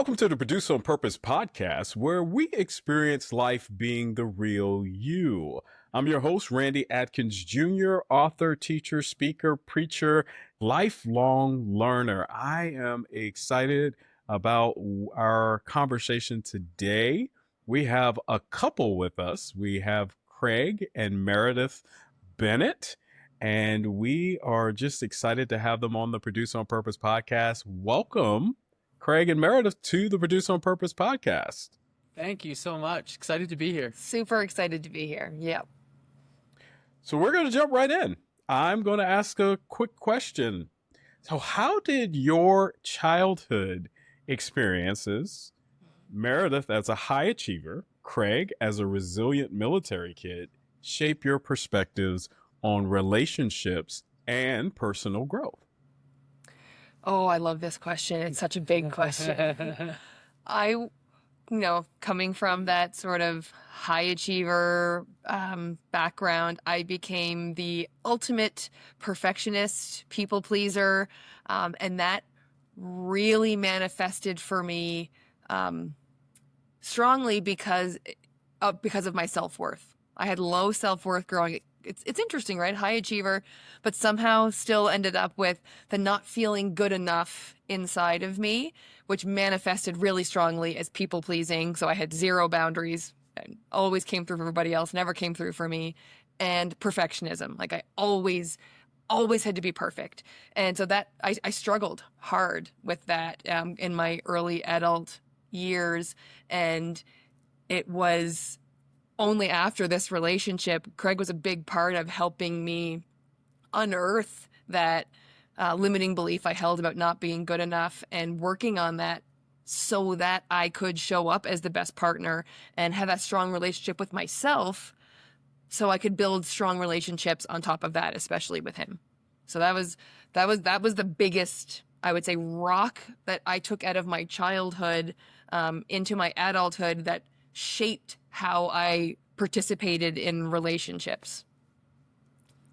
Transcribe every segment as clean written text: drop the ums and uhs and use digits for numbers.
Welcome to the Produce on Purpose podcast, where we experience life being the real you. I'm your host, Randy Adkins Jr., author, teacher, speaker, preacher, lifelong learner. I am excited about our conversation today. We have a couple with us. We have Craig and Meredith Bennett, and we are just excited to have them on the Produce on Purpose podcast. Welcome, Craig and Meredith, to the Produce on Purpose podcast. Thank you so much. Excited to be here. Super excited to be here. Yep. So we're going to jump right in. I'm going to ask a quick question. So how did your childhood experiences, Meredith as a high achiever, Craig as a resilient military kid, shape your perspectives on relationships and personal growth? Oh, I love this question. It's such a big question. Coming from that sort of high achiever background, I became the ultimate perfectionist, people pleaser, and that really manifested for me strongly because of my self-worth. I had low self-worth growing. It's interesting, right? High achiever, but somehow still ended up with the not feeling good enough inside of me, which manifested really strongly as people pleasing. So I had zero boundaries and always came through for everybody else, never came through for me. And perfectionism. Like I always had to be perfect. And so that I struggled hard with that in my early adult years. And it was only after this relationship, Craig was a big part of helping me unearth that limiting belief I held about not being good enough and working on that so that I could show up as the best partner and have that strong relationship with myself so I could build strong relationships on top of that, especially with him. So that was the biggest, I would say, rock that I took out of my childhood into my adulthood that shaped how I participated in relationships.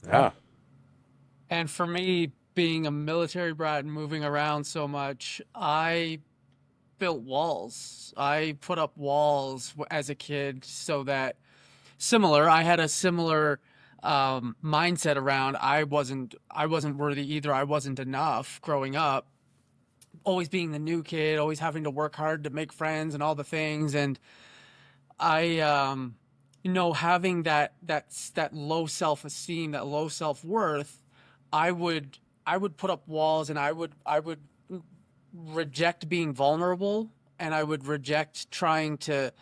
Yeah. And for me, being a military brat and moving around so much, I built walls. I put up walls as a kid so that I had a similar mindset around I wasn't worthy either. I wasn't enough growing up. Always being the new kid, always having to work hard to make friends and all the things. And I, having that low self-esteem, that low self-worth, I would put up walls and I would reject being vulnerable, and I would reject trying to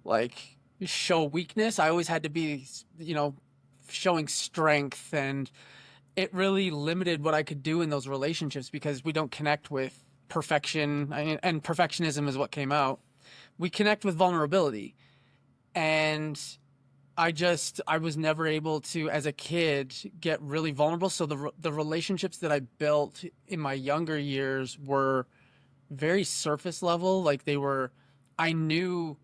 like show weakness. I always had to be, showing strength, and it really limited what I could do in those relationships because we don't connect with perfection, and perfectionism is what came out. We connect with vulnerability. And I was never able to, as a kid, get really vulnerable. So the relationships that I built in my younger years were very surface level. Like I knew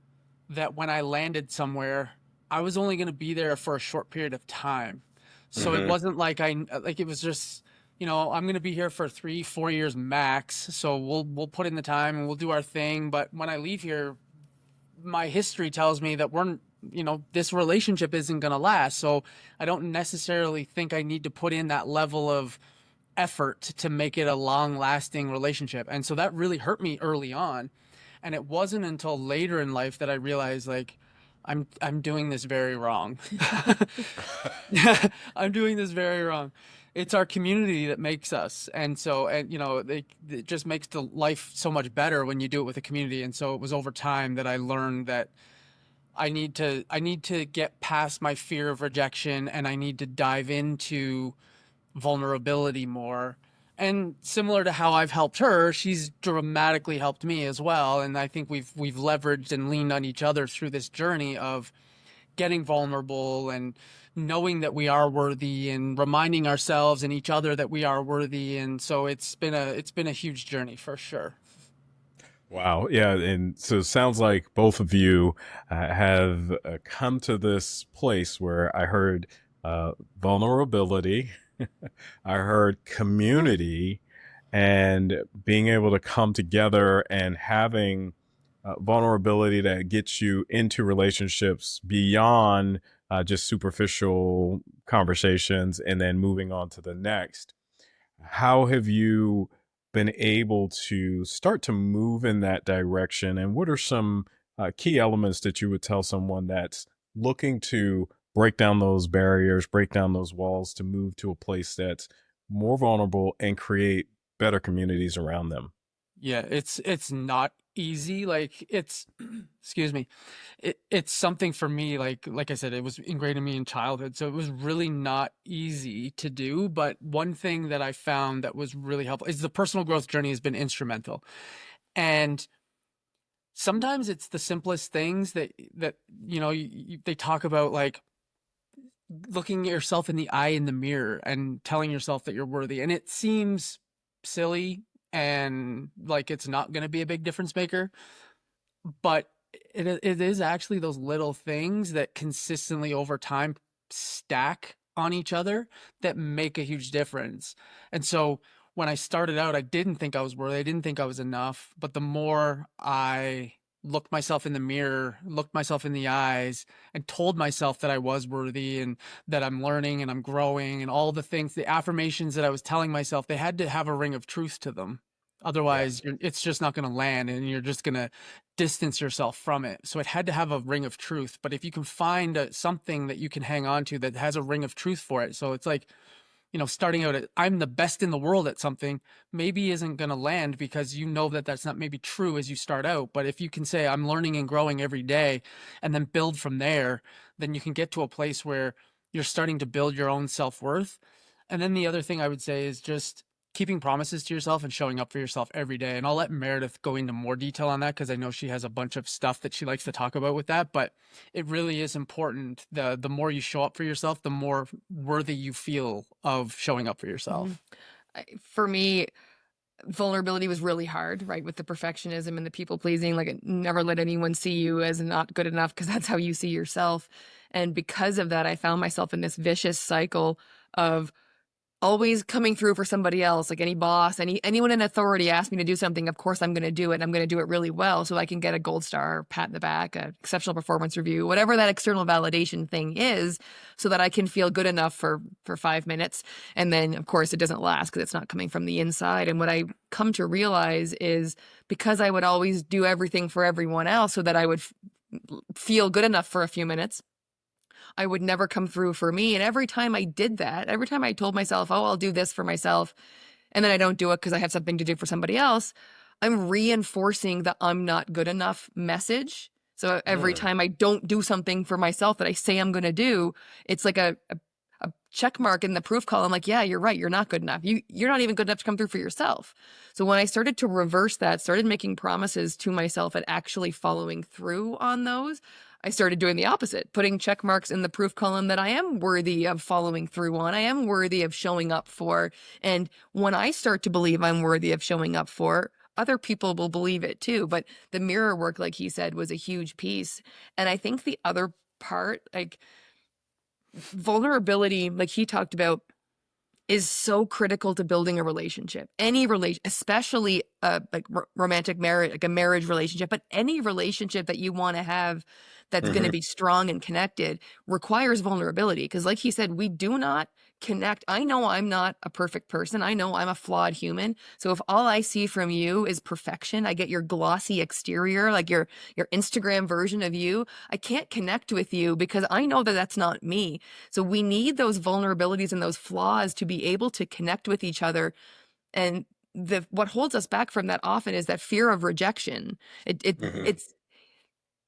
that when I landed somewhere, I was only going to be there for a short period of time. So It wasn't like it was just, I'm going to be here for 3-4 years max. So we'll put in the time and we'll do our thing. But when I leave here, my history tells me that this relationship isn't going to last. So I don't necessarily think I need to put in that level of effort to make it a long lasting relationship. And so that really hurt me early on. And it wasn't until later in life that I realized I'm doing this very wrong. I'm doing this very wrong. It's our community that makes us. And so, it just makes the life so much better when you do it with a community. And so it was over time that I learned that I need to get past my fear of rejection, and I need to dive into vulnerability more. And similar to how I've helped her, she's dramatically helped me as well. And I think we've leveraged and leaned on each other through this journey of getting vulnerable and knowing that we are worthy and reminding ourselves and each other that we are worthy. And so it's been a huge journey for sure. Wow. Yeah. And so it sounds like both of you have come to this place where I heard vulnerability, I heard community, and being able to come together and having vulnerability that gets you into relationships beyond just superficial conversations and then moving on to the next. How have you been able to start to move in that direction? And what are some key elements that you would tell someone that's looking to break down those barriers, break down those walls to move to a place that's more vulnerable and create better communities around them? Yeah, it's not easy. Like it's excuse me. It's something for me, like I said, it was ingrained in me in childhood. So it was really not easy to do. But one thing that I found that was really helpful is the personal growth journey has been instrumental. And sometimes it's the simplest things that they talk about, like looking at yourself in the eye in the mirror and telling yourself that you're worthy. And it seems silly and like it's not going to be a big difference maker, but it is actually those little things that consistently over time stack on each other that make a huge difference. And so when I started out, I didn't think I was worthy. I didn't think I was enough. But the more I looked myself in the mirror, looked myself in the eyes, and told myself that I was worthy and that I'm learning and I'm growing and all the things, the affirmations that I was telling myself, they had to have a ring of truth to them. Yeah. Otherwise, it's just not going to land and you're just going to distance yourself from it. So it had to have a ring of truth. But if you can find something that you can hang on to that has a ring of truth for it. So it's like, starting out at I'm the best in the world at something maybe isn't going to land because that that's not maybe true as you start out. But if you can say I'm learning and growing every day and then build from there, then you can get to a place where you're starting to build your own self-worth. And then the other thing I would say is just keeping promises to yourself and showing up for yourself every day. And I'll let Meredith go into more detail on that because I know she has a bunch of stuff that she likes to talk about with that. But it really is important. The more you show up for yourself, the more worthy you feel of showing up for yourself. For me, vulnerability was really hard, right? With the perfectionism and the people pleasing, like never let anyone see you as not good enough because that's how you see yourself. And because of that, I found myself in this vicious cycle of always coming through for somebody else, like any boss, anyone in authority asked me to do something, of course I'm going to do it. And I'm going to do it really well so I can get a gold star, pat in the back, an exceptional performance review, whatever that external validation thing is, so that I can feel good enough for 5 minutes. And then, of course, it doesn't last because it's not coming from the inside. And what I come to realize is because I would always do everything for everyone else so that I would feel good enough for a few minutes, I would never come through for me. And every time I did that, every time I told myself, oh, I'll do this for myself, and then I don't do it because I have something to do for somebody else, I'm reinforcing the I'm not good enough message. So every time I don't do something for myself that I say I'm going to do, it's like a check mark in the proof column. Like, yeah, you're right. You're not good enough. You're not even good enough to come through for yourself. So when I started to reverse that, started making promises to myself and actually following through on those, I started doing the opposite, putting check marks in the proof column that I am worthy of following through on. I am worthy of showing up for. And when I start to believe I'm worthy of showing up for, other people will believe it too. But the mirror work, like he said, was a huge piece. And I think the other part, like vulnerability, like he talked about, is so critical to building a relationship. Any relation, especially like romantic marriage, like a marriage relationship, but any relationship that you want to have that's going to be strong and connected requires vulnerability. Because like he said, we do not connect. I know I'm not a perfect person. I know I'm a flawed human. So if all I see from you is perfection, I get your glossy exterior, like your Instagram version of you, I can't connect with you because I know that that's not me. So we need those vulnerabilities and those flaws to be able to connect with each other. And what holds us back from that often is that fear of rejection. It's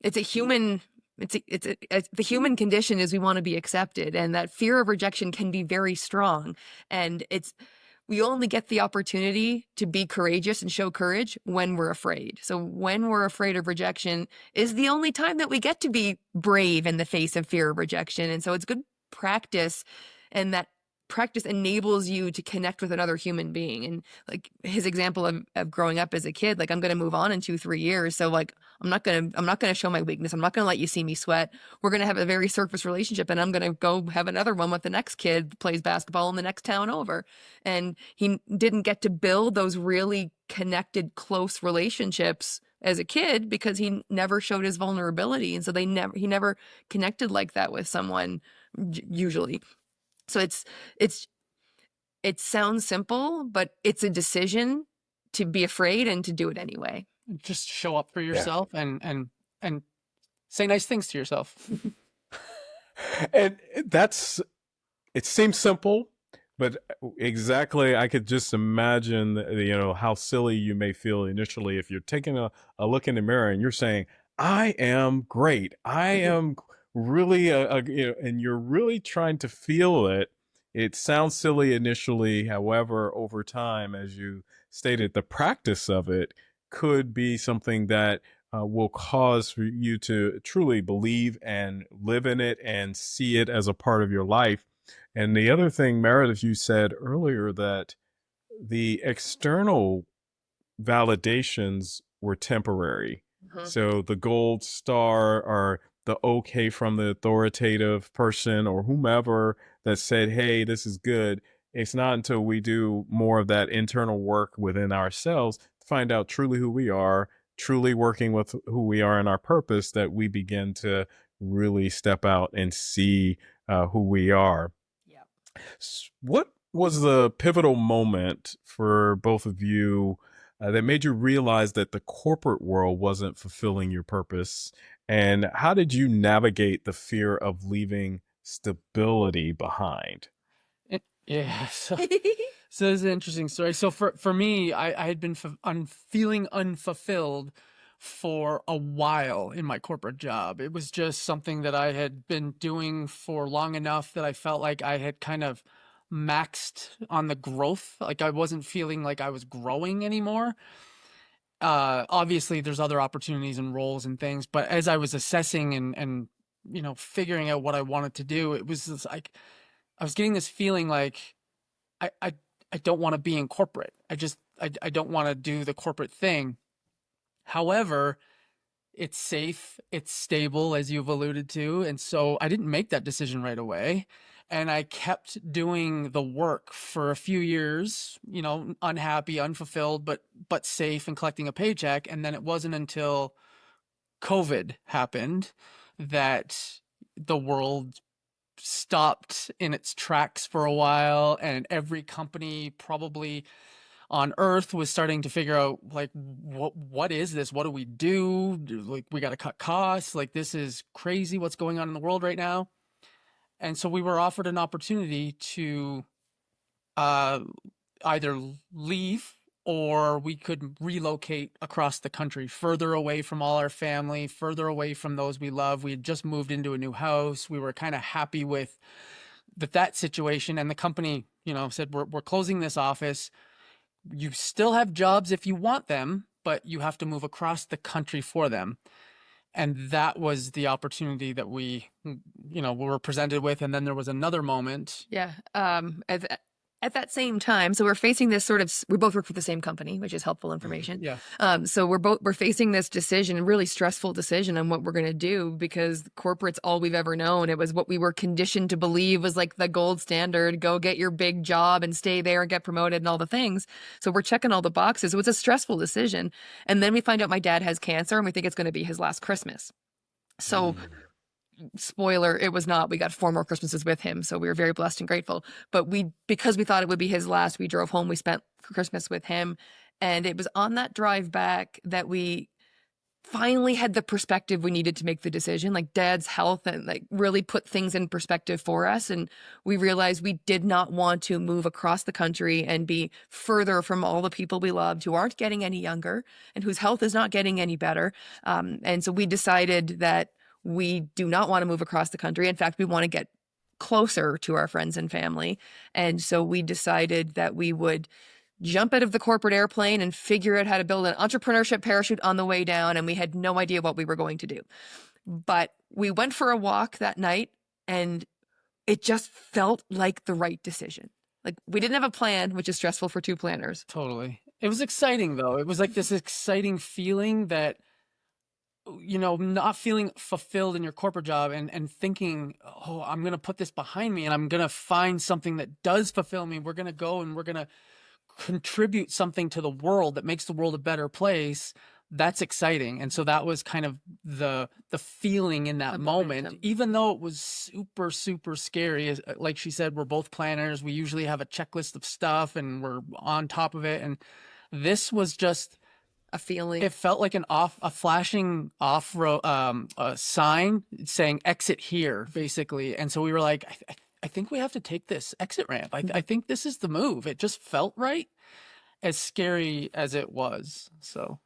a human. The human condition is we want to be accepted, and that fear of rejection can be very strong. And we only get the opportunity to be courageous and show courage when we're afraid. So when we're afraid of rejection is the only time that we get to be brave in the face of fear of rejection. And so it's good practice, and that practice enables you to connect with another human being. And like his example of growing up as a kid, like I'm going to move on in 2-3 years. So like I'm not gonna show my weakness. I'm not gonna let you see me sweat. We're gonna have a very surface relationship, and I'm gonna go have another one with the next kid plays basketball in the next town over. And he didn't get to build those really connected, close relationships as a kid because he never showed his vulnerability, and so he never connected like that with someone usually. So it sounds simple, but it's a decision to be afraid and to do it anyway. Just show up for yourself and say nice things to yourself. And it seems simple, but exactly, I could just imagine, how silly you may feel initially if you're taking a look in the mirror and you're saying, I am great. I am really, and you're really trying to feel it. It sounds silly initially. However, over time, as you stated, the practice of it could be something that will cause for you to truly believe and live in it and see it as a part of your life. And the other thing, Meredith, you said earlier that the external validations were temporary. Mm-hmm. So the gold star or the okay from the authoritative person or whomever that said, hey, this is good. It's not until we do more of that internal work within ourselves to find out truly who we are, truly working with who we are in our purpose, that we begin to really step out and see who we are. Yeah. What was the pivotal moment for both of you that made you realize that the corporate world wasn't fulfilling your purpose? And how did you navigate the fear of leaving stability behind? Yeah. So this is an interesting story. So for me, I had been feeling unfulfilled for a while in my corporate job. It was just something that I had been doing for long enough that I felt like I had kind of maxed on the growth. Like I wasn't feeling like I was growing anymore. Obviously there's other opportunities and roles and things, but as I was assessing and figuring out what I wanted to do, it was just like I was getting this feeling like I don't want to be in corporate. I don't want to do the corporate thing. However, it's safe, it's stable, as you've alluded to, and so I didn't make that decision right away. And I kept doing the work for a few years, unhappy, unfulfilled, but safe and collecting a paycheck. And then it wasn't until COVID happened that the world stopped in its tracks for a while, and every company probably on earth was starting to figure out like what is this? What do we do? Like we got to cut costs. Like this is crazy what's going on in the world right now. And so we were offered an opportunity to either leave or we could relocate across the country, further away from all our family, further away from those we love. We had just moved into a new house. We were kind of happy with that situation. And the company, said, we're closing this office. You still have jobs if you want them, but you have to move across the country for them. And that was the opportunity that we were presented with. And then there was another moment. Yeah. At that same time, so we're facing this we both work for the same company, which is helpful information. Yeah. So we're facing this decision, a really stressful decision on what we're going to do, because corporate's all we've ever known. It was what we were conditioned to believe was like the gold standard. Go get your big job and stay there and get promoted and all the things. So we're checking all the boxes. So it's a stressful decision. And then we find out my dad has cancer and we think it's going to be his last Christmas. So spoiler, it was not. We got 4 more Christmases with him, so we were very blessed and grateful. But because we thought it would be his last, we drove home. We spent Christmas with him, and it was on that drive back that we finally had the perspective we needed to make the decision. Like Dad's health and like really put things in perspective for us, and we realized we did not want to move across the country and be further from all the people we loved who aren't getting any younger and whose health is not getting any better. And so we decided that we do not want to move across the country. In fact, we want to get closer to our friends and family. And so we decided that we would jump out of the corporate airplane and figure out how to build an entrepreneurship parachute on the way down. And we had no idea what we were going to do. But we went for a walk that night and it just felt like the right decision. Like we didn't have a plan, which is stressful for 2 planners. Totally. It was exciting though. It was like this exciting feeling that not feeling fulfilled in your corporate job and thinking, oh, I'm going to put this behind me and I'm going to find something that does fulfill me. We're going to go and we're going to contribute something to the world that makes the world a better place. That's exciting. And so that was kind of the feeling in that moment, even though it was super, super scary. Like she said, we're both planners. We usually have a checklist of stuff and we're on top of it. And this was just a feeling. It felt like a flashing off-road a sign saying exit here, basically. And so we were like, I think we have to take this exit ramp. I think this is the move. It just felt right, as scary as it was. So,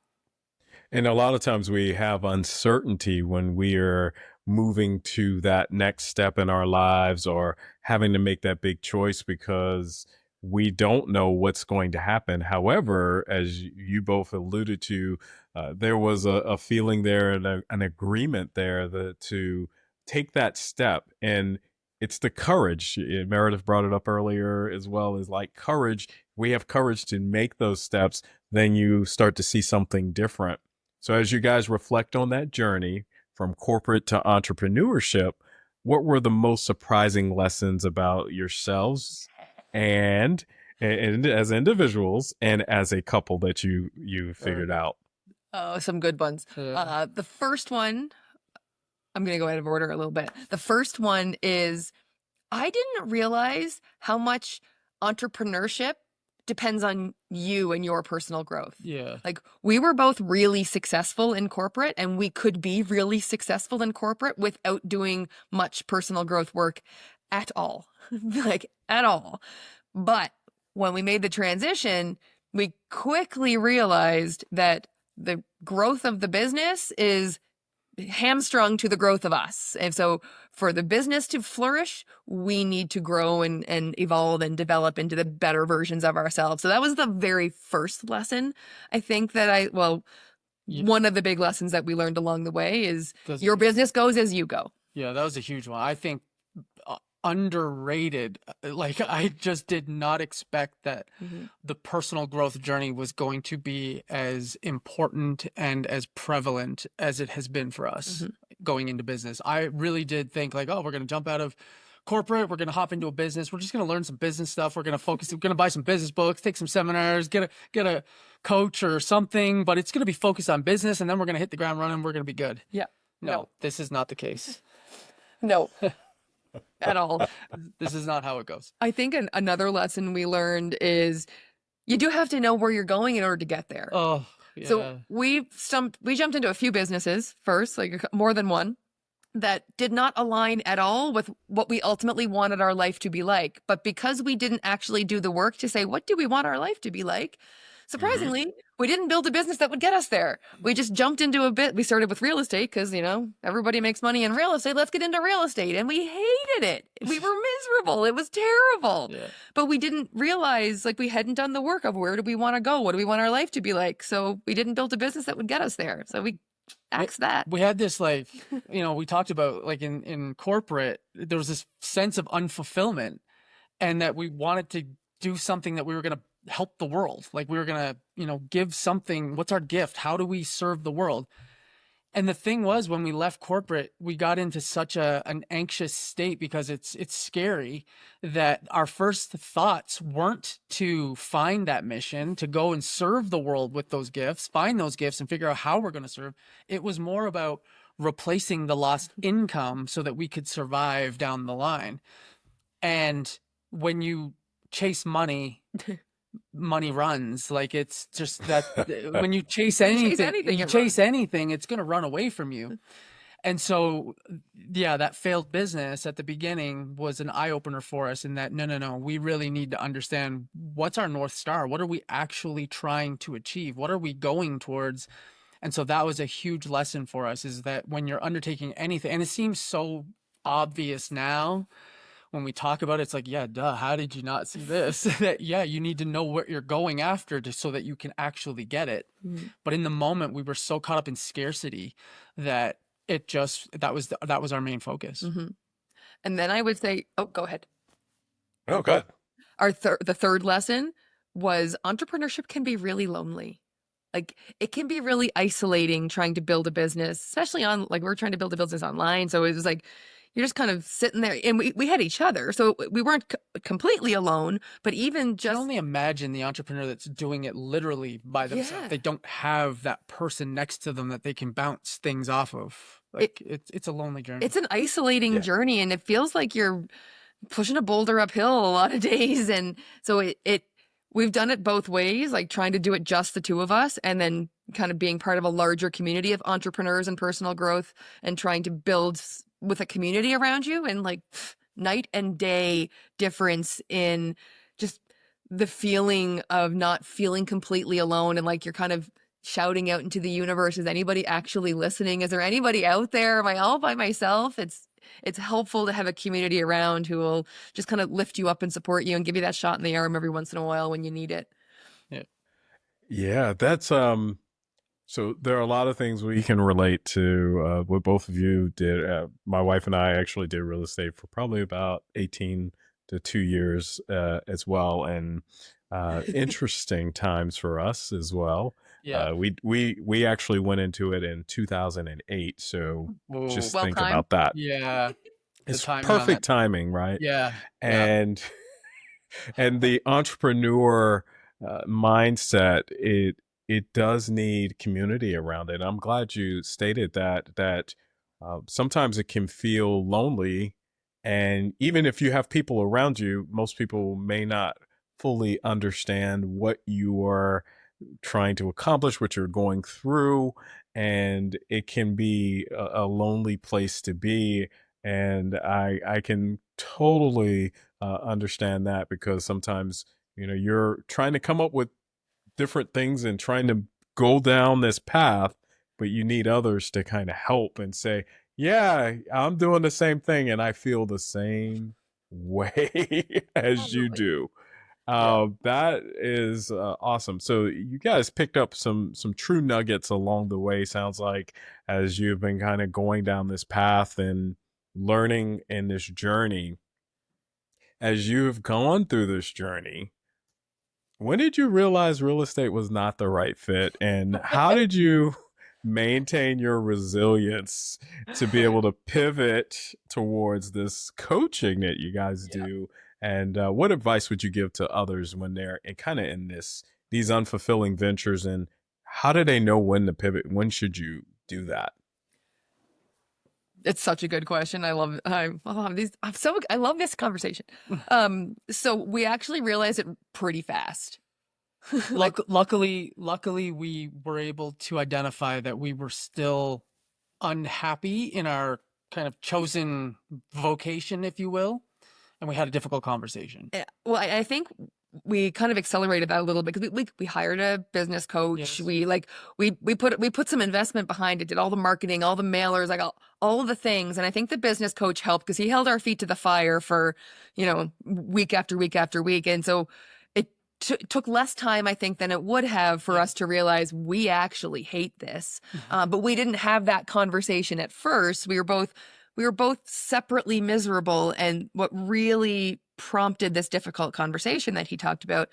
and a lot of times we have uncertainty when we are moving to that next step in our lives or having to make that big choice because we don't know what's going to happen. However, as you both alluded to, there was a feeling there and an agreement there to take that step. And it's the courage. Meredith brought it up earlier as well, is like courage. We have courage to make those steps, then you start to see something different. So as you guys reflect on that journey from corporate to entrepreneurship, what were the most surprising lessons about yourselves and as individuals and as a couple that you figured out? Oh, some good ones. The first one, I'm going to go out of order a little bit. The first one is I didn't realize how much entrepreneurship depends on you and your personal growth. Yeah. Like we were both really successful in corporate and we could be really successful in corporate without doing much personal growth work at all. Like at all. But when we made the transition, we quickly realized that the growth of the business is hamstrung to the growth of us. And so for the business to flourish, we need to grow and evolve and develop into the better versions of ourselves. So that was the very first lesson. I think that one of the big lessons that we learned along the way is your business goes as you go. Yeah, that was a huge one. I think underrated. Like I just did not expect that the personal growth journey was going to be as important and as prevalent as it has been for us going into business. I really did think like, oh, we're going to jump out of corporate. We're going to hop into a business. We're just going to learn some business stuff. We're going to focus. We're going to buy some business books, take some seminars, get a coach or something, but it's going to be focused on business. And then we're going to hit the ground running. We're going to be good. Yeah. No, this is not the case. No. At all. This is not how it goes. I think another lesson we learned is you do have to know where you're going in order to get there. Oh, yeah. So we jumped into a few businesses first, like more than one, that did not align at all with what we ultimately wanted our life to be like. But because we didn't actually do the work to say, what do we want our life to be like? Surprisingly, we didn't build a business that would get us there. We just jumped into we started with real estate because, everybody makes money in real estate. Let's get into real estate. And we hated it. We were miserable. It was terrible. Yeah. But we didn't realize we hadn't done the work of where do we want to go? What do we want our life to be like? So we didn't build a business that would get us there. So we axed that. We had this we talked about in corporate, there was this sense of unfulfillment and that we wanted to do something that we were going to help the world. Like we were going to, give something. What's our gift? How do we serve the world? And the thing was, when we left corporate, we got into such an anxious state because it's scary that our first thoughts weren't to find that mission, to go and serve the world with those gifts, find those gifts and figure out how we're going to serve. It was more about replacing the lost income so that we could survive down the line. And when you chase money, money runs. It's just that when you chase anything, it's going to run away from you. And so, yeah, that failed business at the beginning was an eye opener for us in that, no, we really need to understand what's our North Star. What are we actually trying to achieve? What are we going towards? And so that was a huge lesson for us, is that when you're undertaking anything, and it seems so obvious now, when we talk about it, it's like, yeah, duh, how did you not see this? That, yeah, you need to know what you're going after so that you can actually get it. But in the moment, we were so caught up in scarcity that that was our main focus. And then I would say, oh, go ahead. Oh, good. The third lesson was entrepreneurship can be really lonely. like it can be really isolating trying to build a business, especially on like we're trying to build a business online. So it was like you're just kind of sitting there, and we had each other, so we weren't completely alone. But even I can just only imagine the entrepreneur that's doing it literally by themselves. Yeah. They don't have that person next to them that they can bounce things off of. Like it's a lonely journey. it's an isolating Yeah. journey, and it feels like you're pushing a boulder uphill a lot of days. And so we've done it both ways, like trying to do it just the two of us, and then kind of being part of a larger community of entrepreneurs and personal growth, and trying to build with a community around you. And like night and day difference in just the feeling of not feeling completely alone, and like you're kind of shouting out into the universe, is anybody actually listening? Is there anybody out there? Am I all by myself? It's helpful to have a community around who will just kind of lift you up and support you and give you that shot in the arm every once in a while when you need it. Yeah, that's so there are a lot of things we can relate to what both of you did. My wife and I actually did real estate for probably about 18 to 2 years as well, and interesting times for us as well. Yeah. We actually went into it in 2008, so Whoa. just Well think timed. about that. Yeah. The It's timing on perfect that. timing, right? Yeah. And and the entrepreneur mindset, it does need community around it. I'm glad you stated that sometimes it can feel lonely, and even if you have people around you, most people may not fully understand what you are trying to accomplish, what you're going through, and it can be a lonely place to be. And I can totally understand that, because sometimes you're trying to come up with different things and trying to go down this path, but you need others to kind of help and say, yeah, I'm doing the same thing and I feel the same way as you Absolutely. do. Yeah. That is awesome. So you guys picked up some true nuggets along the way, sounds like, as you've been kind of going down this path and learning in this journey. As you've gone through this journey, when did you realize real estate was not the right fit? And how did you maintain your resilience to be able to pivot towards this coaching that you guys Yeah. do? And what advice would you give to others when they're kind of in these unfulfilling ventures? And how do they know when to pivot? When should you do that? It's such a good question. I love these. I love this conversation. So we actually realized it pretty fast. Luckily, we were able to identify that we were still unhappy in our kind of chosen vocation, if you will, and we had a difficult conversation. Well, I think we kind of accelerated that a little bit, because we hired a business coach. Yes. We put some investment behind it, did all the marketing, all the mailers, like all of the things. And I think the business coach helped, because he held our feet to the fire for, week after week after week. And so it took less time, I think, than it would have for us to realize we actually hate this. But we didn't have that conversation at first. We were both separately miserable. And what really prompted this difficult conversation that he talked about,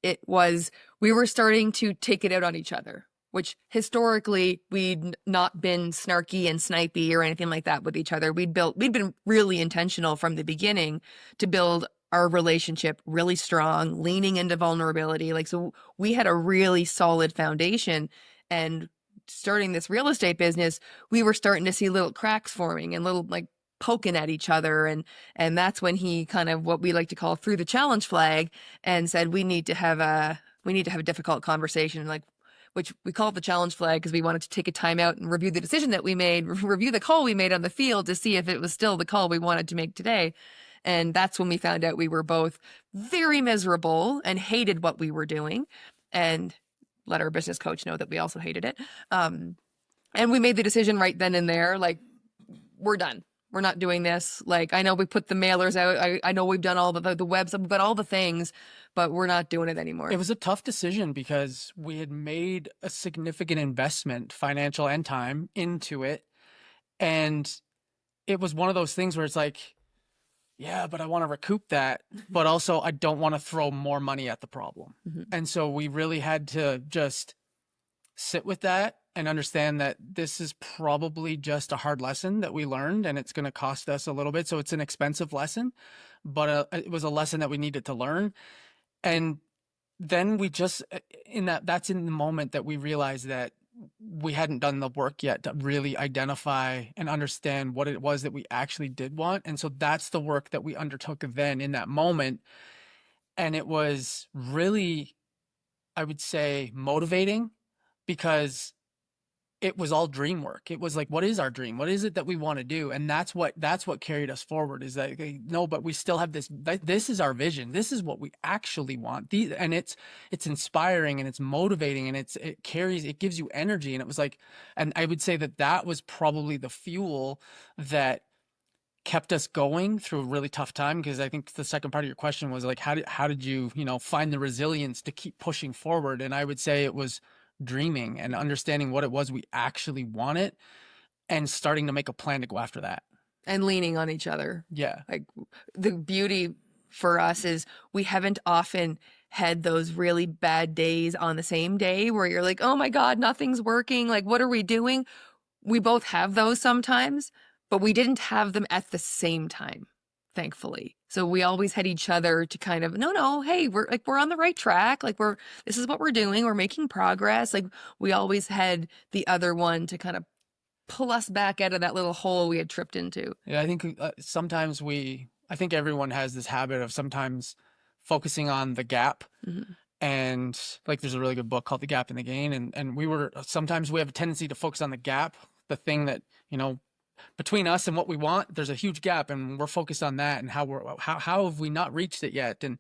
it was we were starting to take it out on each other, which historically we'd not been snarky and snipey or anything like that with each other. We'd been really intentional from the beginning to build our relationship really strong, leaning into vulnerability. So we had a really solid foundation, and starting this real estate business, we were starting to see little cracks forming and little poking at each other. And that's when he kind of, what we like to call, threw the challenge flag and said, we need to have a difficult conversation, which we call it the challenge flag because we wanted to take a time out and review the decision that we made, review the call we made on the field to see if it was still the call we wanted to make today. And that's when we found out we were both very miserable and hated what we were doing, and let our business coach know that we also hated it. And we made the decision right then and there, we're done. We're not doing this. I know we put the mailers out. I know we've done all the website, we've got all the things, but we're not doing it anymore. It was a tough decision because we had made a significant investment, financial and time, into it. And it was one of those things where it's yeah, but I want to recoup that, but also I don't want to throw more money at the problem. Mm-hmm. And so we really had to just sit with that and understand that this is probably just a hard lesson that we learned, and it's going to cost us a little bit. So it's an expensive lesson, but it was a lesson that we needed to learn. And then we just, that's in the moment that we realized that we hadn't done the work yet to really identify and understand what it was that we actually did want. And so that's the work that we undertook then in that moment. And it was really, I would say, motivating, because it was all dream work. It was like, what is our dream? What is it that we want to do? And that's what carried us forward, is that, no, but we still have this is our vision. This is what we actually want. And it's inspiring, and it's motivating, and it gives you energy. And it was like, and I would say that was probably the fuel that kept us going through a really tough time. Because I think the second part of your question was like, how did you, find the resilience to keep pushing forward? And I would say it was dreaming and understanding what it was we actually wanted, and starting to make a plan to go after that. And leaning on each other. Yeah. Like, the beauty for us is we haven't often had those really bad days on the same day where you're like, oh my God, nothing's working. Like, what are we doing? We both have those sometimes, but we didn't have them at the same time, thankfully. So we always had each other to kind of, no, hey, we're on the right track. Like, this is what we're doing. We're making progress. Like, we always had the other one to kind of pull us back out of that little hole we had tripped into. Yeah, I think sometimes I think everyone has this habit of sometimes focusing on the gap. Mm-hmm. And like, there's a really good book called The Gap and the Gain. And sometimes we have a tendency to focus on the gap, the thing that, between us and what we want, there's a huge gap, and we're focused on that, and how have we not reached it yet? And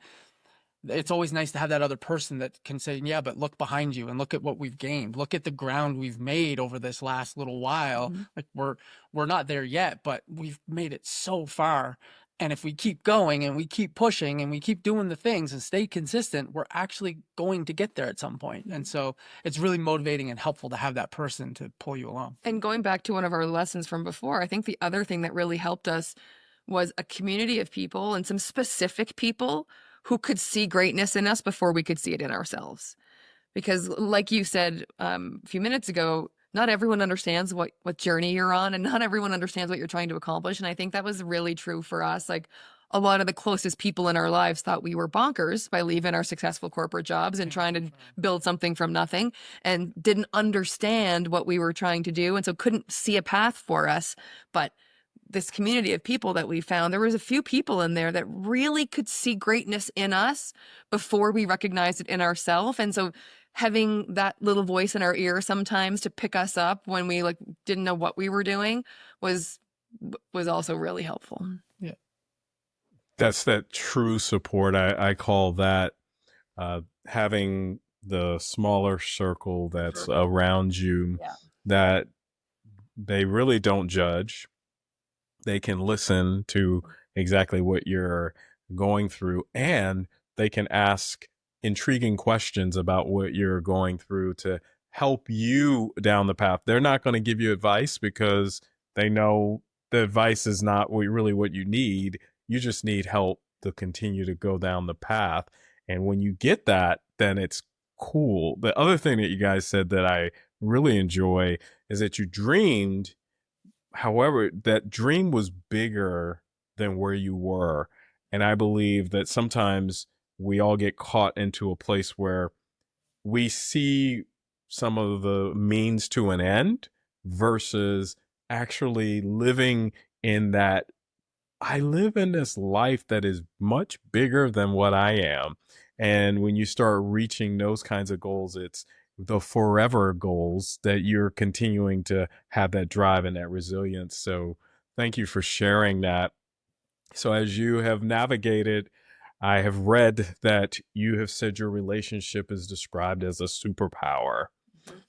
it's always nice to have that other person that can say, yeah, but look behind you and look at what we've gained. Look at the ground we've made over this last little while. Mm-hmm. Like, we're not there yet, but we've made it so far. And if we keep going and we keep pushing and we keep doing the things and stay consistent, we're actually going to get there at some point. And so it's really motivating and helpful to have that person to pull you along. And going back to one of our lessons from before, I think the other thing that really helped us was a community of people, and some specific people who could see greatness in us before we could see it in ourselves. Because like you said a few minutes ago, not everyone understands what journey you're on, and not everyone understands what you're trying to accomplish. And I think that was really true for us. Like, a lot of the closest people in our lives thought we were bonkers by leaving our successful corporate jobs and trying to build something from nothing, and didn't understand what we were trying to do, and so couldn't see a path for us. But this community of people that we found, there was a few people in there that really could see greatness in us before we recognized it in ourselves. And so having that little voice in our ear sometimes to pick us up when we didn't know what we were doing was also really helpful. Yeah. That's that true support. I call that having the smaller circle that's around you, that they really don't judge. They can listen to exactly what you're going through, and they can ask intriguing questions about what you're going through to help you down the path. They're not going to give you advice because they know the advice is not really what you need. You just need help to continue to go down the path. And when you get that, then it's cool. The other thing that you guys said that I really enjoy is that you dreamed. However, that dream was bigger than where you were. And I believe that sometimes we all get caught into a place where we see some of the means to an end versus actually living in that, I live in this life that is much bigger than what I am. And when you start reaching those kinds of goals, it's the forever goals that you're continuing to have that drive and that resilience. So thank you for sharing that. So as you have navigated, I have read that you have said your relationship is described as a superpower.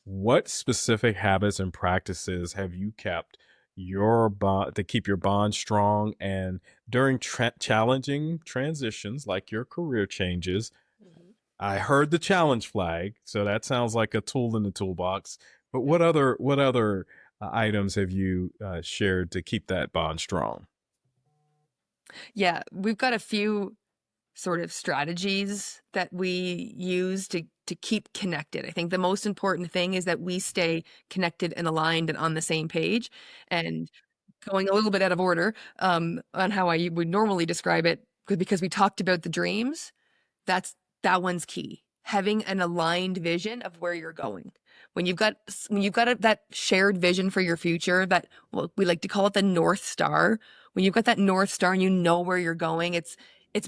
What specific habits and practices have you kept your bond to keep your bond strong, and during challenging transitions like your career changes? I heard the challenge flag, so that sounds like a tool in the toolbox. But what other items have you shared to keep that bond strong? Yeah, we've got a few sort of strategies that we use to keep connected. I think the most important thing is that we stay connected and aligned and on the same page. And going a little bit out of order on how I would normally describe it, because we talked about the dreams, that one's key. Having an aligned vision of where you're going. When you've got that shared vision for your future, that, well, we like to call it the North Star. When you've got that North Star and you know where you're going, it's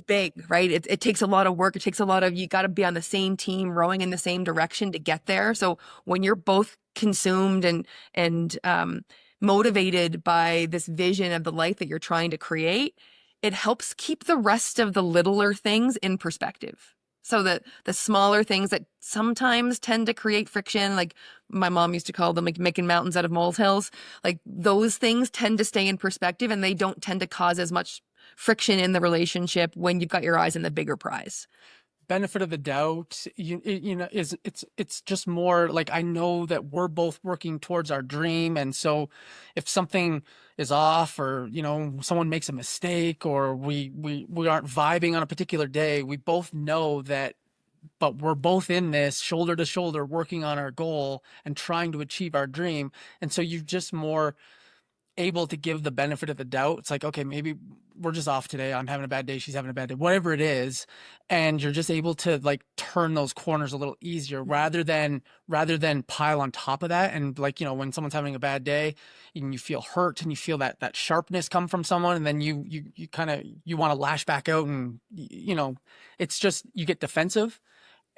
big, right? It takes a lot of work. It takes a lot of, you got to be on the same team, rowing in the same direction to get there. So when you're both consumed and motivated by this vision of the life that you're trying to create, it helps keep the rest of the littler things in perspective. So that the smaller things that sometimes tend to create friction, like my mom used to call them, like making mountains out of molehills, like those things tend to stay in perspective and they don't tend to cause as much friction in the relationship when you've got your eyes on the bigger prize. Benefit of the doubt, you know, it's just more like, I know that we're both working towards our dream. And so if something is off, or, you know, someone makes a mistake, or we aren't vibing on a particular day, we both know that, but we're both in this shoulder to shoulder, working on our goal and trying to achieve our dream. And so you're just more able to give the benefit of the doubt. It's like, okay, maybe we're just off today. I'm having a bad day. She's having a bad day, whatever it is. And you're just able to like turn those corners a little easier rather than pile on top of that. And like, you know, when someone's having a bad day and you feel hurt and you feel that sharpness come from someone, and then you kind of, you want to lash back out, and you know, it's just, you get defensive.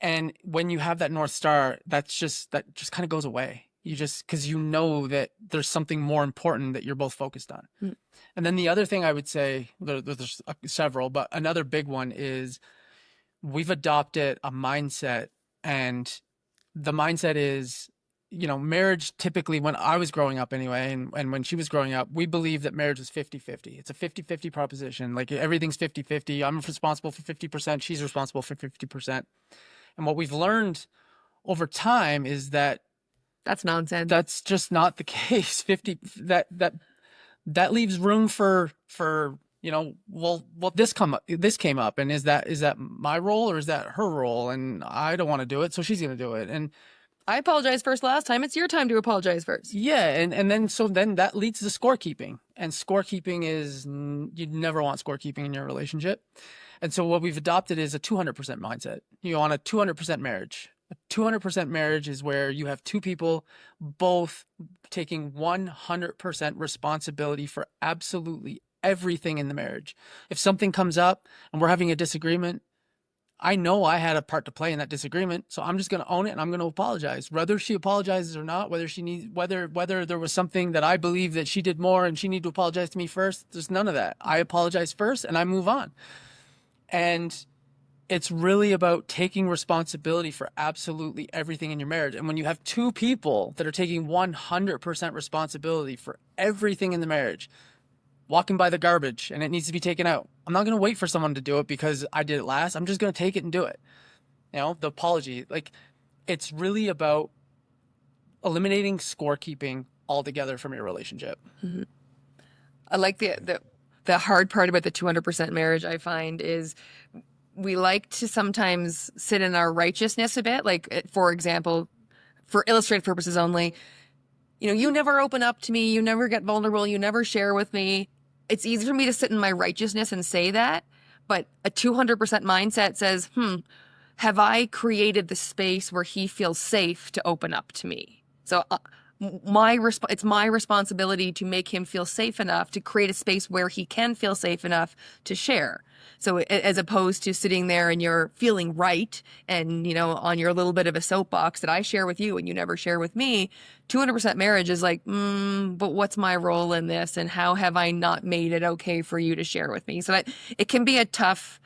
And when you have that North Star, that just kind of goes away. You just, because you know that there's something more important that you're both focused on. Mm. And then the other thing I would say, there's several, but another big one is we've adopted a mindset, and the mindset is, you know, marriage typically, when I was growing up anyway, and when she was growing up, we believed that marriage was 50-50. It's a 50-50 proposition. Like everything's 50-50. I'm responsible for 50%. She's responsible for 50%. And what we've learned over time is that that's nonsense. That's just not the case. 50, that leaves room for, you know, well, this came up, and is that my role or is that her role? And I don't want to do it, so she's going to do it. And I apologized first last time. It's your time to apologize first. Yeah. And then that leads to scorekeeping, and scorekeeping is, you never want scorekeeping in your relationship. And so what we've adopted is a 200% mindset. You want a 200% marriage. A 200% marriage is where you have two people both taking 100% responsibility for absolutely everything in the marriage. If something comes up and we're having a disagreement, I know I had a part to play in that disagreement, so I'm just going to own it and I'm going to apologize. Whether she apologizes or not, whether there was something that I believe that she did more and she needed to apologize to me first, there's none of that. I apologize first and I move on. And it's really about taking responsibility for absolutely everything in your marriage. And when you have two people that are taking 100% responsibility for everything in the marriage, walking by the garbage and it needs to be taken out, I'm not going to wait for someone to do it because I did it last. I'm just going to take it and do it. You know, the apology, like, it's really about eliminating scorekeeping altogether from your relationship. Mm-hmm. I like the hard part about the 200% marriage, I find, is we like to sometimes sit in our righteousness a bit. Like, for example, for illustrative purposes only, you know, you never open up to me, you never get vulnerable, you never share with me. It's easy for me to sit in my righteousness and say that, but a 200% mindset says, have I created the space where he feels safe to open up to me? So it's my responsibility to make him feel safe enough to create a space where he can feel safe enough to share. So as opposed to sitting there and you're feeling right and, you know, on your little bit of a soapbox that I share with you and you never share with me, 200% marriage is like, but what's my role in this? And how have I not made it okay for you to share with me? So that it can be a tough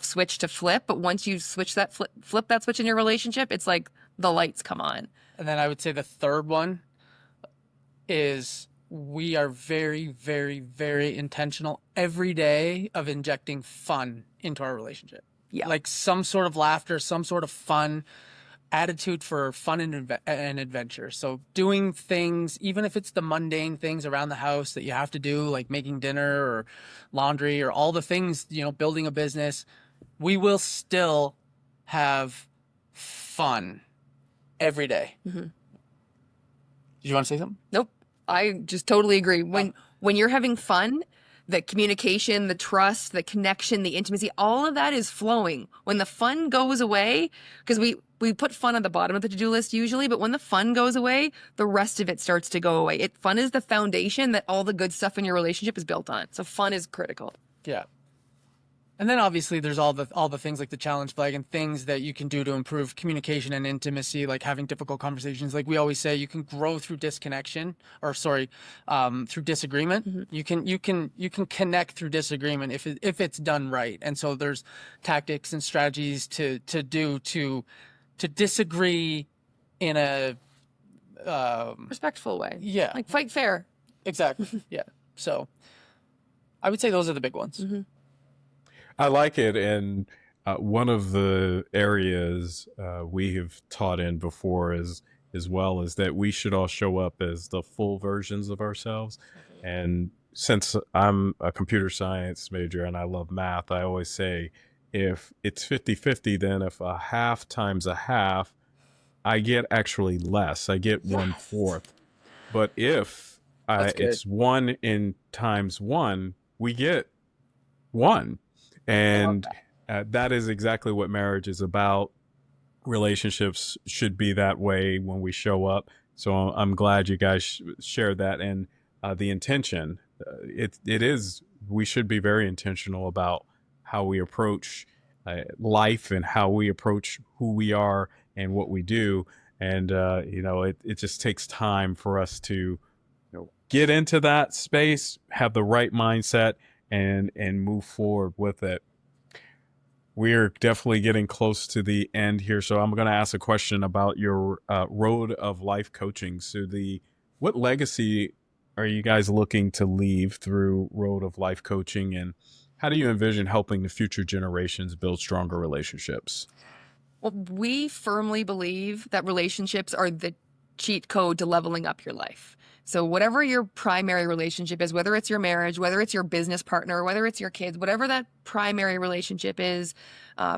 switch to flip. But once you switch that, flip that switch in your relationship, it's like the lights come on. And then I would say the third one is we are very, very, very intentional every day of injecting fun into our relationship. Yeah. Like some sort of laughter, some sort of fun, attitude for fun and adventure. So doing things, even if it's the mundane things around the house that you have to do, like making dinner or laundry or all the things, you know, building a business, we will still have fun every day. Mm-hmm. Did you want to say something? Nope. I just totally agree. When you're having fun, the communication, the trust, the connection, the intimacy, all of that is flowing. When the fun goes away, because we put fun at the bottom of the to-do list usually, but when the fun goes away, the rest of it starts to go away. Fun is the foundation that all the good stuff in your relationship is built on. So fun is critical. Yeah. And then obviously there's all the things like the challenge flag and things that you can do to improve communication and intimacy, like having difficult conversations. Like we always say, you can grow through disconnection, or sorry, through disagreement. Mm-hmm. You can connect through disagreement if it's done right. And so there's tactics and strategies to disagree in a Respectful way. yeah, Like fight fair. exactly. Yeah. So I would say those are the big ones. Mm-hmm. I like it. And one of the areas we have taught in before as well is that we should all show up as the full versions of ourselves. And since I'm a computer science major and I love math, I always say if it's 50-50, then if a half times a half, I get actually less. I get 1/4. But if That's good. it's 1 in times 1, we get 1. And that is exactly what marriage is about. Relationships should be that way when we show up. So I'm glad you guys shared that. And the intention, it is, we should be very intentional about how we approach life and how we approach who we are and what we do. And, it just takes time for us to get into that space, have the right mindset, and move forward with it. We're definitely getting close to the end here, so I'm going to ask a question about your road of life coaching. So what legacy are you guys looking to leave through road of life coaching, and how do you envision helping the future generations build stronger relationships? Well, we firmly believe that relationships are the cheat code to leveling up your life. So whatever your primary relationship is, whether it's your marriage, whether it's your business partner, whether it's your kids, whatever that primary relationship is,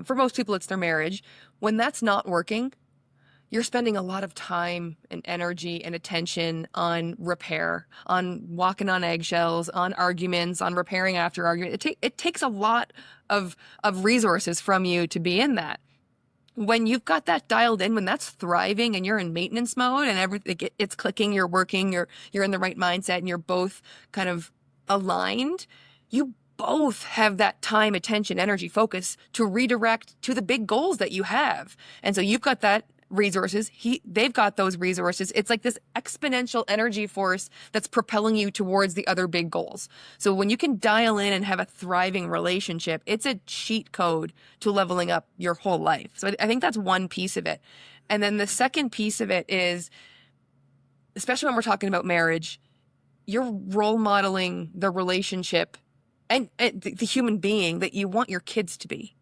for most people, it's their marriage. When that's not working, you're spending a lot of time and energy and attention on repair, on walking on eggshells, on arguments, on repairing after argument. It takes a lot of resources from you to be in that. When you've got that dialed in, when that's thriving and you're in maintenance mode and everything, it's clicking, you're working, you're in the right mindset, and you're both kind of aligned, you both have that time, attention, energy, focus to redirect to the big goals that you have. And so you've got that resources. They've got those resources. It's like this exponential energy force that's propelling you towards the other big goals. So when you can dial in and have a thriving relationship, it's a cheat code to leveling up your whole life. So I think that's one piece of it. And then the second piece of it is, especially when we're talking about marriage, you're role modeling the relationship and the human being that you want your kids to be.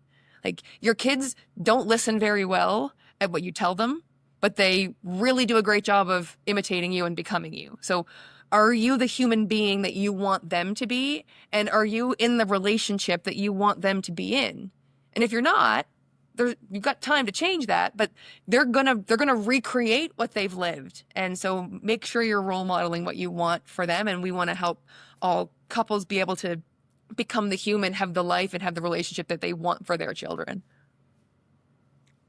Like, your kids don't listen very well at what you tell them, but they really do a great job of imitating you and becoming you. So are you the human being that you want them to be? And are you in the relationship that you want them to be in? And if you're not, you've got time to change that, but they're gonna recreate what they've lived. And so make sure you're role modeling what you want for them. And we want to help all couples be able to become the human, have the life, and have the relationship that they want for their children.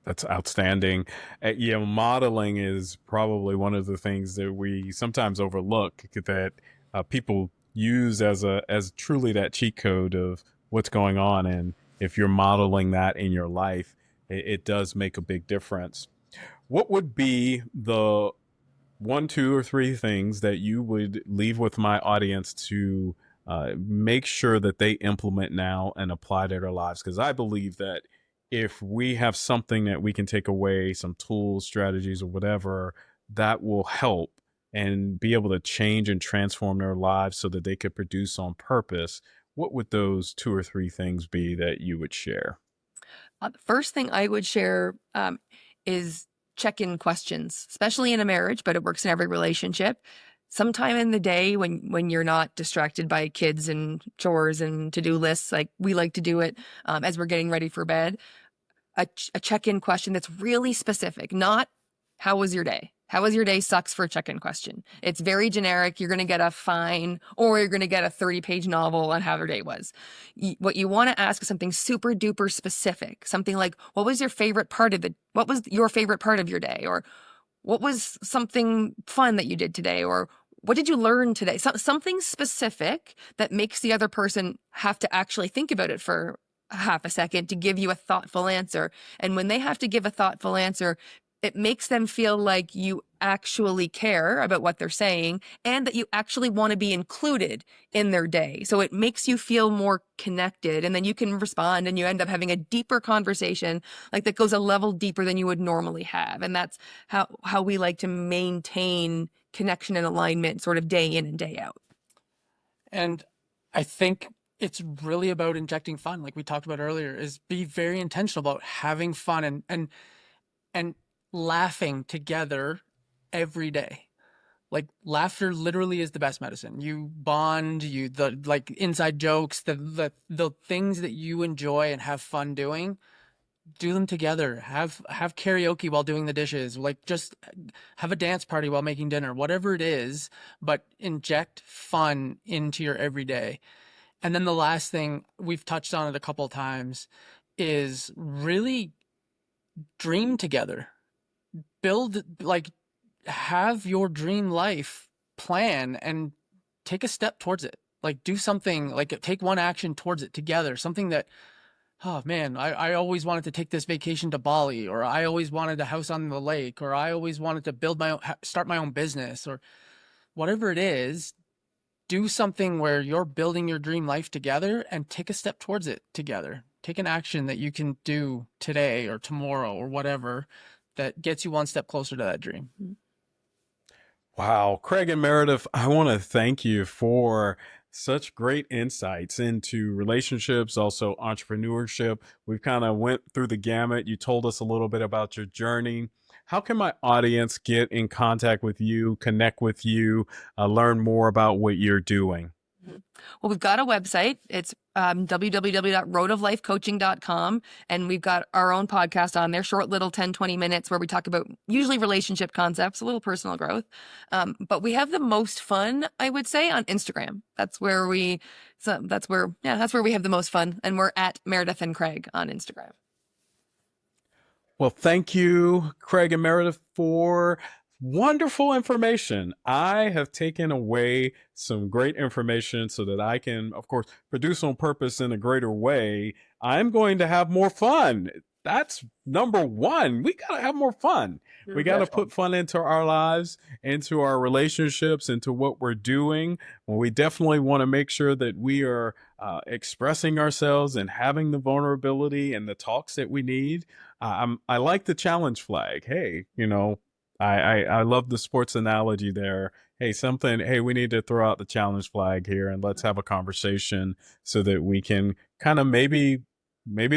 That's outstanding. Modeling is probably one of the things that we sometimes overlook, that people use as truly that cheat code of what's going on. And if you're modeling that in your life, it does make a big difference. What would be the 1, 2, or 3 things that you would leave with my audience to make sure that they implement now and apply to their lives? Because I believe that if we have something that we can take away, some tools, strategies, or whatever, that will help and be able to change and transform their lives so that they could produce on purpose, what would those 2 or 3 things be that you would share? The first thing I would share is check-in questions, especially in a marriage, but it works in every relationship. sometime in the day when you're not distracted by kids and chores and to-do lists, like we like to do it as we're getting ready for bed, a check-in question that's really specific, not how was your day? How was your day sucks for a check-in question. It's very generic. You're going to get a fine or you're going to get a 30-page novel on how your day was. What you want to ask is something super duper specific. Something like, what was your favorite part of your day? Or what was something fun that you did today? Or what did you learn today? Something specific that makes the other person have to actually think about it for half a second to give you a thoughtful answer. And when they have to give a thoughtful answer, it makes them feel like you actually care about what they're saying and that you actually want to be included in their day. So it makes you feel more connected, and then you can respond and you end up having a deeper conversation like that goes a level deeper than you would normally have. And that's how we like to maintain connection and alignment sort of day in and day out. And I think it's really about injecting fun, like we talked about earlier, is be very intentional about having fun and laughing together every day. Like laughter literally is the best medicine. You bond, the like inside jokes, the things that you enjoy and have fun doing, do them together. Have karaoke while doing the dishes, like just have a dance party while making dinner, whatever it is, but inject fun into your everyday. And then the last thing, we've touched on it a couple of times, is really dream together. Have your dream life plan and take a step towards it. Like do something, like take one action towards it together. Something that, oh man, I always wanted to take this vacation to Bali, or I always wanted a house on the lake, or I always wanted to start my own business, or whatever it is. Do something where you're building your dream life together and take a step towards it together. Take an action that you can do today or tomorrow or whatever that gets you one step closer to that dream. Wow. Craig and Meredith, I want to thank you for such great insights into relationships, also entrepreneurship. We've kind of went through the gamut. You told us a little bit about your journey. How can my audience get in contact with you, connect with you, learn more about what you're doing? Well, we've got a website. It's www.roadoflifecoaching.com. And we've got our own podcast on there, short little 10, 20 minutes where we talk about usually relationship concepts, a little personal growth. But we have the most fun, I would say, on Instagram. That's where we have the most fun. And we're at Meredith and Craig on Instagram. Well, thank you, Craig and Meredith, for wonderful information. I have taken away some great information so that I can, of course, produce on purpose in a greater way. I'm going to have more fun. That's number one. We got to have more fun. We got to put fun into our lives, into our relationships, into what we're doing. Well, we definitely want to make sure that we are expressing ourselves and having the vulnerability and the talks that we need. I like the challenge flag. Hey, I love the sports analogy there. Hey, we need to throw out the challenge flag here and let's have a conversation so that we can kind of maybe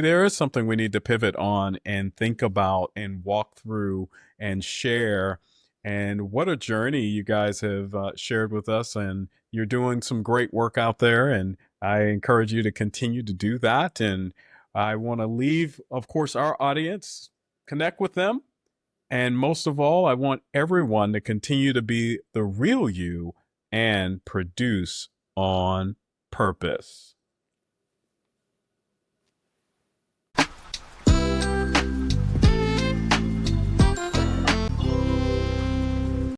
there is something we need to pivot on and think about and walk through and share. And what a journey you guys have shared with us, and you're doing some great work out there. And I encourage you to continue to do that. And I want to leave, of course, our audience, connect with them. And most of all, I want everyone to continue to be the real you and produce on purpose.